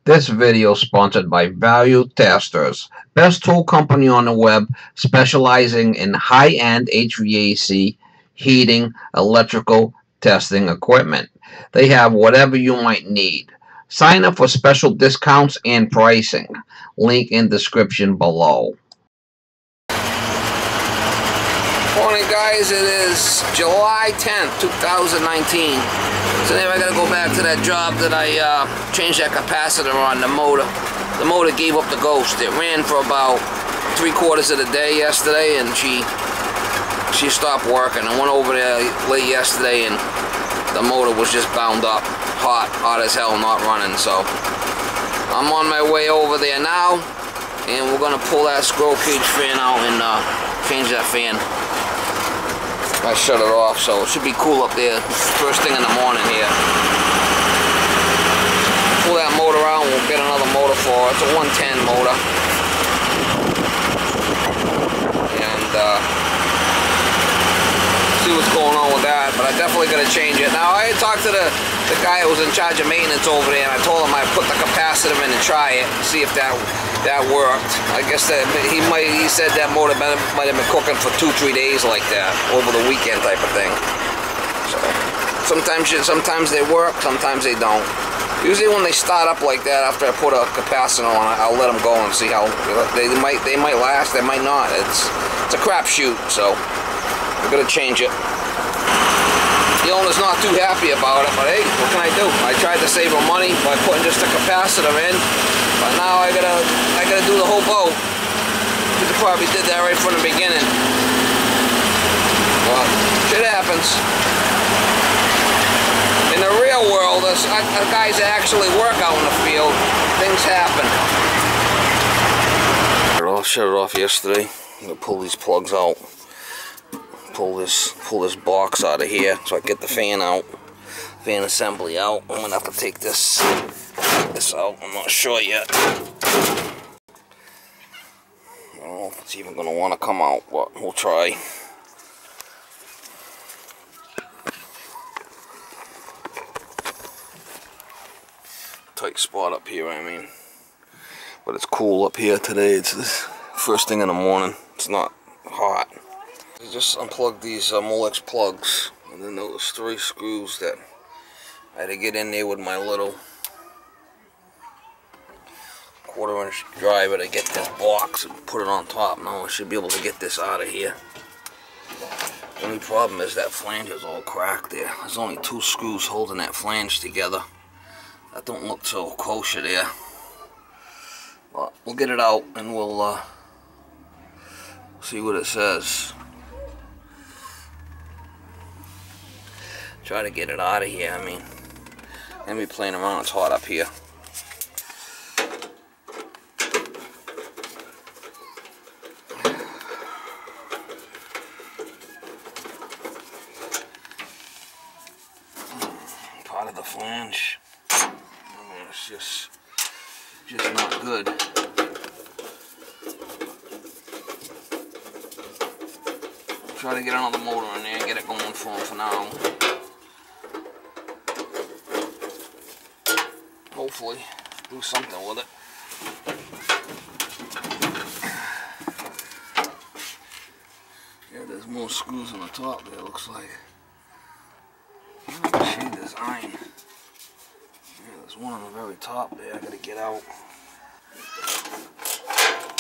This video is sponsored by Value Testers, best tool company on the web specializing in high-end HVAC, heating, electrical testing equipment. They have whatever you might need. Sign up for special discounts and pricing. Link in description below. Morning guys, it is July 10th, 2019. So now I gotta go back to that job that I changed that capacitor on the motor. The motor gave up the ghost. It ran for about 3/4 of the day yesterday, and she stopped working. I went over there late yesterday and the motor was just bound up, hot as hell, not running. So I'm on my way over there now, and we're gonna pull that squirrel cage fan out and change that fan. I shut it off, so it should be cool up there first thing in the morning here. Pull that motor out, we'll get another motor for it. It's a 110 motor. And see what's going on with that, but I definitely gotta change it. Now I talked to the guy who was in charge of maintenance over there, and I told him I'd put the capacitor in and try it, see if that worked. I guess that he said that motor might have been cooking for 2-3 days like that over the weekend type of thing. So sometimes they work, sometimes they don't. Usually when they start up like that, after I put a capacitor on it, I'll let them go and see how they might last, they might not. It's a crapshoot, so we're gonna change it. The owner's not too happy about it, but hey, what can I do? I tried to save him money by putting just a capacitor in, but now I gotta do the whole boat. Should have probably did that right from the beginning. Well, shit happens. In the real world, as guys that actually work out in the field, things happen. I'll shut it off yesterday. I'm gonna pull these plugs out. Pull this box out of here so I can get the fan out, fan assembly out. I'm gonna have to take this out. I'm not sure yet. I don't know if it's even gonna want to come out, but we'll try. Tight spot up here, I mean, but it's cool up here today. It's this first thing in the morning. It's not hot. I just unplugged these Molex plugs, and then there was 3 screws that I had to get in there with my little 1/4-inch driver to get this box and put it on top. Now I should be able to get this out of here. The only problem is that flange is all cracked there. There's only 2 screws holding that flange together. That don't look so kosher there. But we'll get it out and we'll see what it says. Try to get it out of here. I mean, let me playing around. It's hot up here. Part of the flange. I mean, it's just not good. Try to get another motor in there and get it going for him for now. Hopefully do something with it. Yeah, there's more screws on the top there, looks like. See, there's iron. Yeah, there's one on the very top there I gotta get out.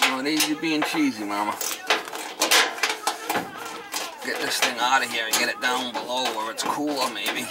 Not easy being cheesy, mama. Get this thing out of here and get it down below where it's cooler, maybe.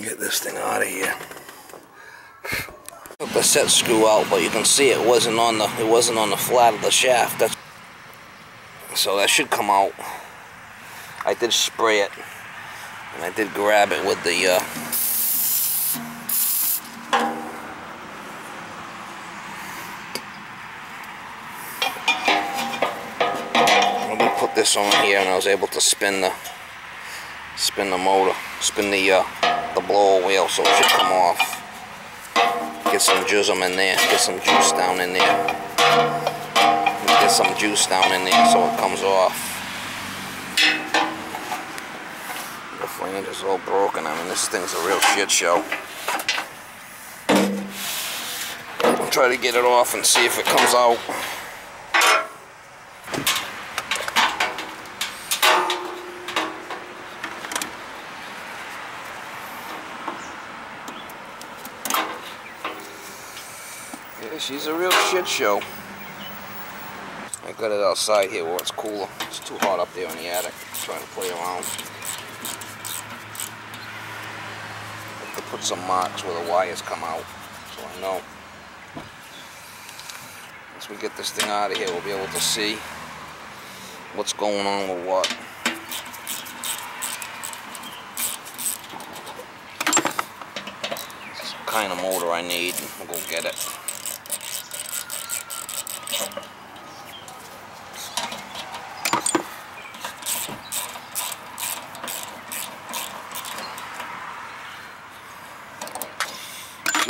Get this thing out of here. Took the set screw out, but you can see it wasn't on the flat of the shaft. So that should come out. I did spray it, and I did grab it with the let me put this on here, and I was able to spin the motor, spin the blower wheel, so it should come off. Get some jism in there, get some juice down in there. Get some juice down in there so it comes off. The flange is all broken. I mean, this thing's a real shit show. I'll try to get it off and see if it comes out. Yeah, she's a real shit show. I got it outside here where it's cooler. It's too hot up there in the attic. I'm trying to play around. I have to put some marks where the wires come out, so I know. Once we get this thing out of here, we'll be able to see what's going on with what. It's the kind of motor I need. We'll go get it.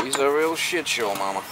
She's a real shit show, mama.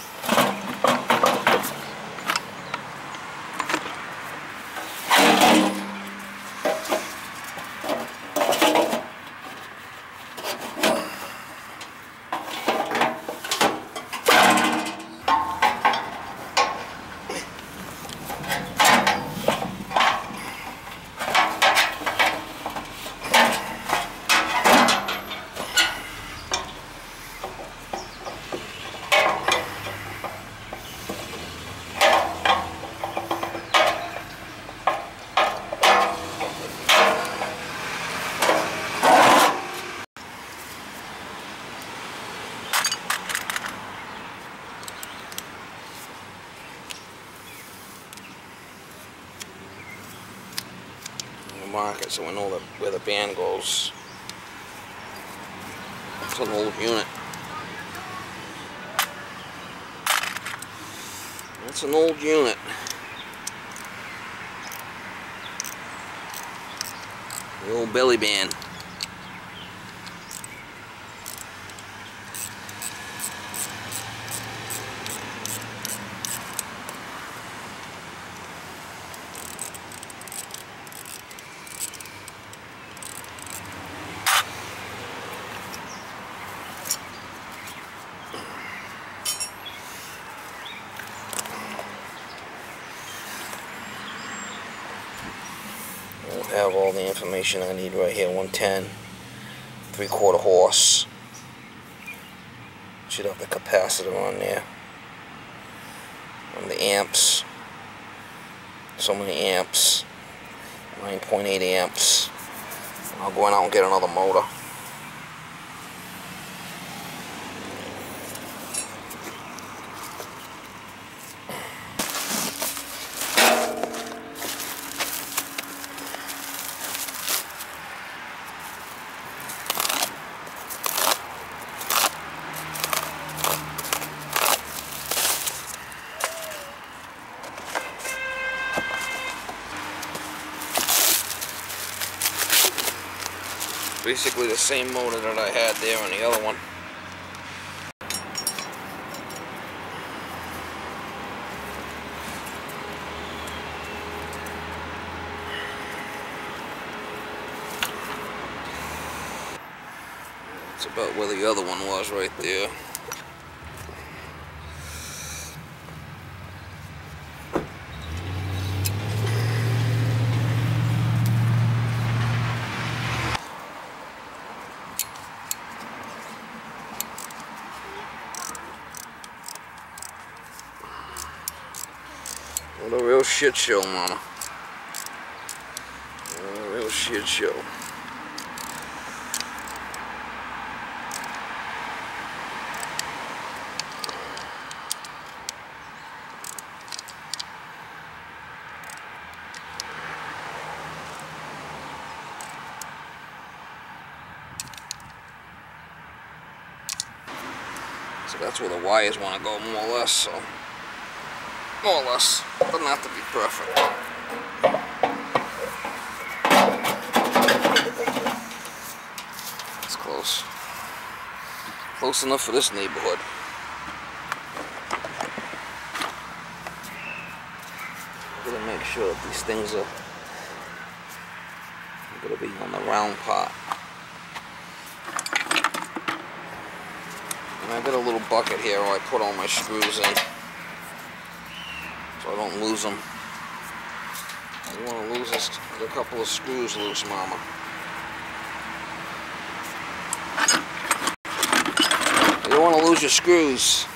Mark it so we know where the band goes. It's an old unit. That's an old unit. The old belly band. Have all the information I need right here. 110, 3/4 horse. Should have the capacitor on there. And the amps. So many amps. 9.8 amps. I'll go out and get another motor. Basically the same motor that I had there on the other one. It's about where the other one was right there. What a real shit show, mama. What a real shit show. So that's where the wires want to go, more or less. So more or less, doesn't have to be perfect. It's close. Close enough for this neighborhood. Gotta make sure that these things are gonna be on the round part. And I got a little bucket here where I put all my screws in, so I don't lose them. You want to lose a couple of screws loose, mama. You don't want to lose your screws.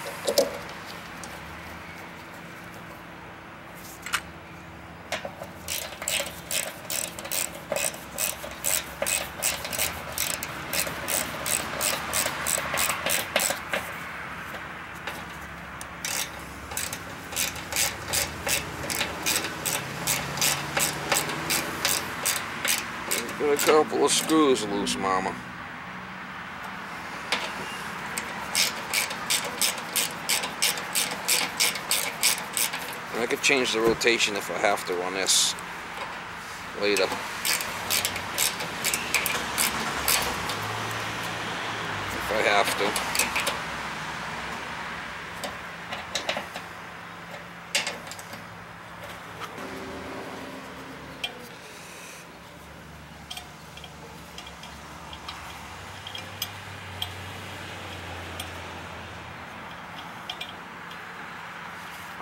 Got a couple of screws loose, mama. And I could change the rotation if I have to on this later. If I have to.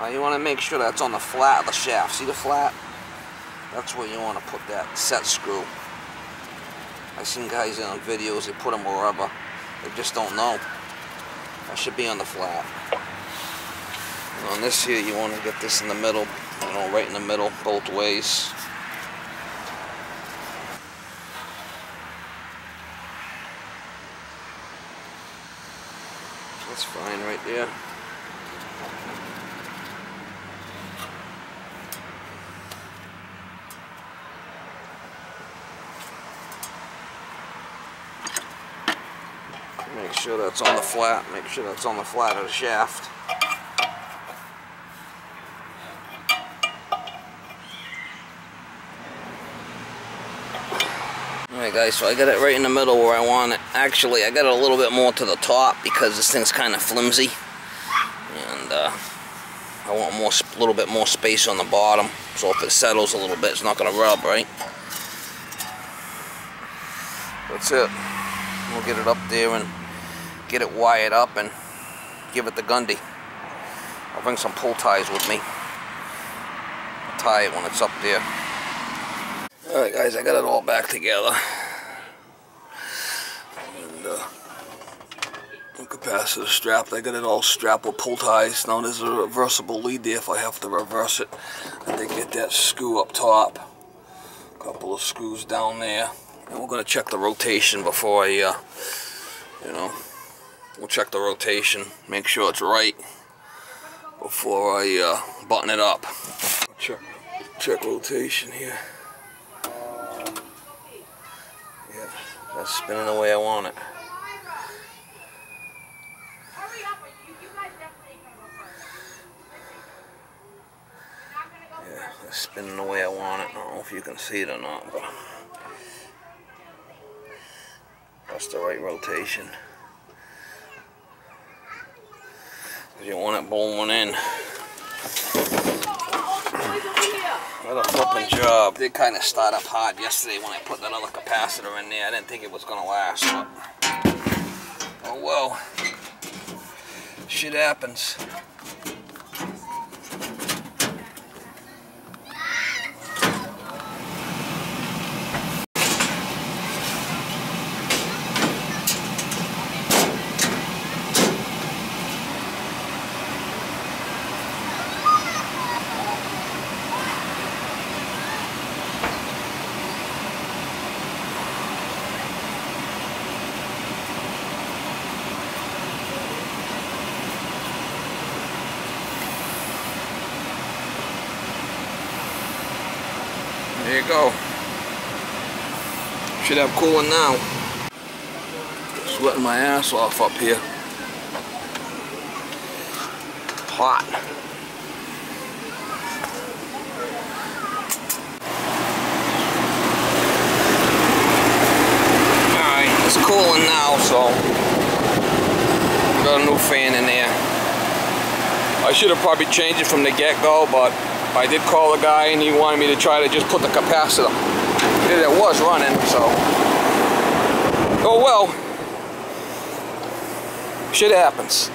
You want to make sure that's on the flat of the shaft. See the flat? That's where you want to put that set screw. I've seen guys on videos, they put them wherever. They just don't know. That should be on the flat. And on this here, you want to get this in the middle, you know, right in the middle, both ways. That's fine right there. Make sure that's on the flat. Make sure that's on the flat of the shaft. Alright guys, so I got it right in the middle where I want it. Actually, I got it a little bit more to the top because this thing's kind of flimsy. And I want a little bit more space on the bottom. So if it settles a little bit, it's not going to rub, right? That's it. We'll get it up there and get it wired up and give it the Gundy. I'll bring some pull ties with me. I'll tie it when it's up there. Alright guys, I got it all back together. And the capacitor strapped. I got it all strapped with pull ties. Now there's a reversible lead there if I have to reverse it. I did get that screw up top. A couple of screws down there. And we're going to check the rotation before I, you know, we'll check the rotation, make sure it's right before I button it up. Check rotation here. Yeah, that's spinning the way I want it. Yeah, that's spinning the way I want it. I don't know if you can see it or not, but that's the right rotation. You want it blowing in. What a flipping job. It did kind of start up hard yesterday when I put that other capacitor in there. I didn't think it was going to last, but oh well. Shit happens. There you go. Should have cooling now. Sweating my ass off up here. hot. Alright, it's cooling now, so got a new fan in there. I should have probably changed it from the get-go, but I did call the guy and he wanted me to try to just put the capacitor. It was running, so. Oh well. Shit happens.